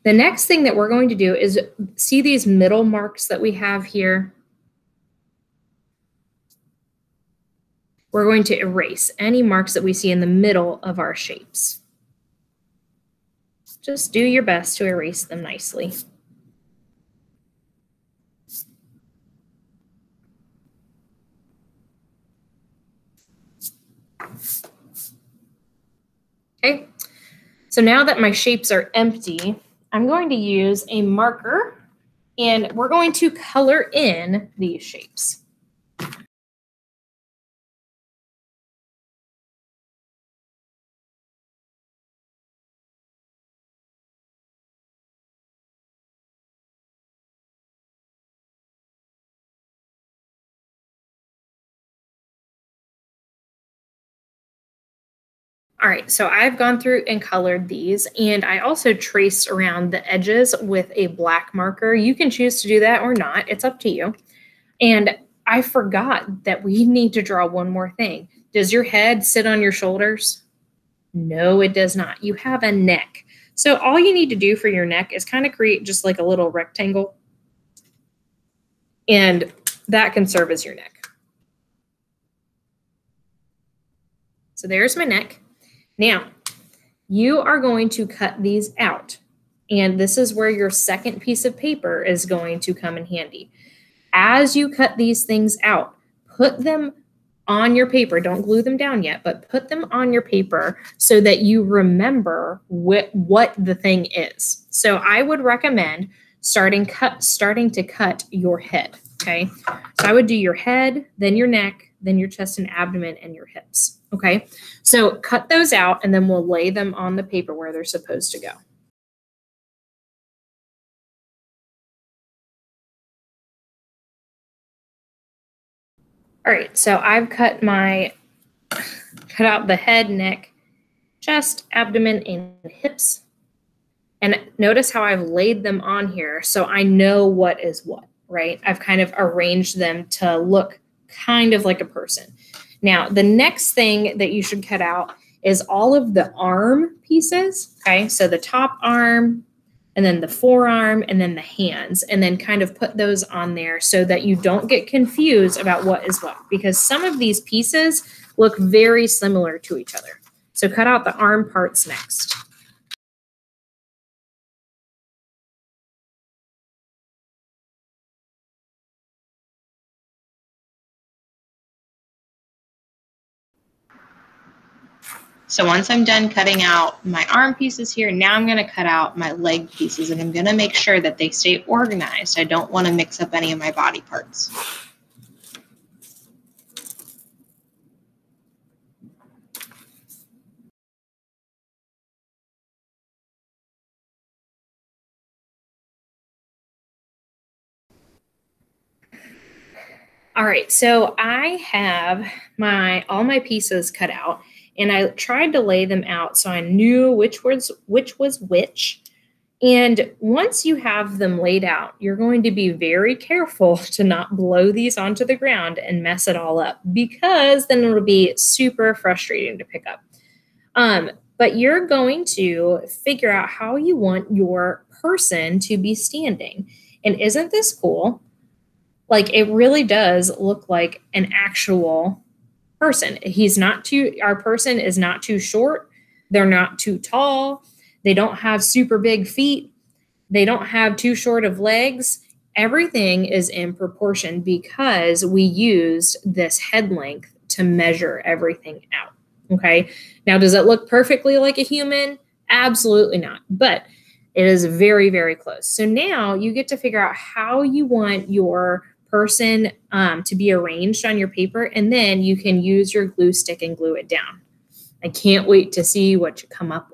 The next thing that we're going to do is see these middle marks that we have here. We're going to erase any marks that we see in the middle of our shapes. Just do your best to erase them nicely. Okay, so now that my shapes are empty, I'm going to use a marker and we're going to color in these shapes. All right, so I've gone through and colored these, and I also traced around the edges with a black marker. You can choose to do that or not. It's up to you. And I forgot that we need to draw one more thing. Does your head sit on your shoulders? No, it does not. You have a neck. So all you need to do for your neck is kind of create just like a little rectangle, and that can serve as your neck. So there's my neck. Now, you are going to cut these out, and this is where your second piece of paper is going to come in handy. As you cut these things out, put them on your paper. Don't glue them down yet, but put them on your paper so that you remember what the thing is. So I would recommend starting to cut your head, okay? So I would do your head, then your neck, then your chest and abdomen, and your hips. Okay, so cut those out and then we'll lay them on the paper where they're supposed to go. All right, so I've cut out the head, neck, chest, abdomen, and hips. And notice how I've laid them on here so I know what is what, right? I've kind of arranged them to look kind of like a person. Now, the next thing that you should cut out is all of the arm pieces, okay? So the top arm, and then the forearm, and then the hands, and then kind of put those on there so that you don't get confused about what is what, because some of these pieces look very similar to each other. So cut out the arm parts next. So once I'm done cutting out my arm pieces here, now I'm going to cut out my leg pieces, and I'm going to make sure that they stay organized. I don't want to mix up any of my body parts. All right, so I have all my pieces cut out, and I tried to lay them out so I knew which was which. And once you have them laid out, you're going to be very careful to not blow these onto the ground and mess it all up, because then it'll be super frustrating to pick up. But you're going to figure out how you want your person to be standing. And isn't this cool? Like, it really does look like an actual person. Our person is not too short. They're not too tall. They don't have super big feet. They don't have too short of legs. Everything is in proportion because we used this head length to measure everything out. Okay. Now, does it look perfectly like a human? Absolutely not. But it is very, very close. So now you get to figure out how you want your person to be arranged on your paper, and then you can use your glue stick and glue it down. I can't wait to see what you come up with.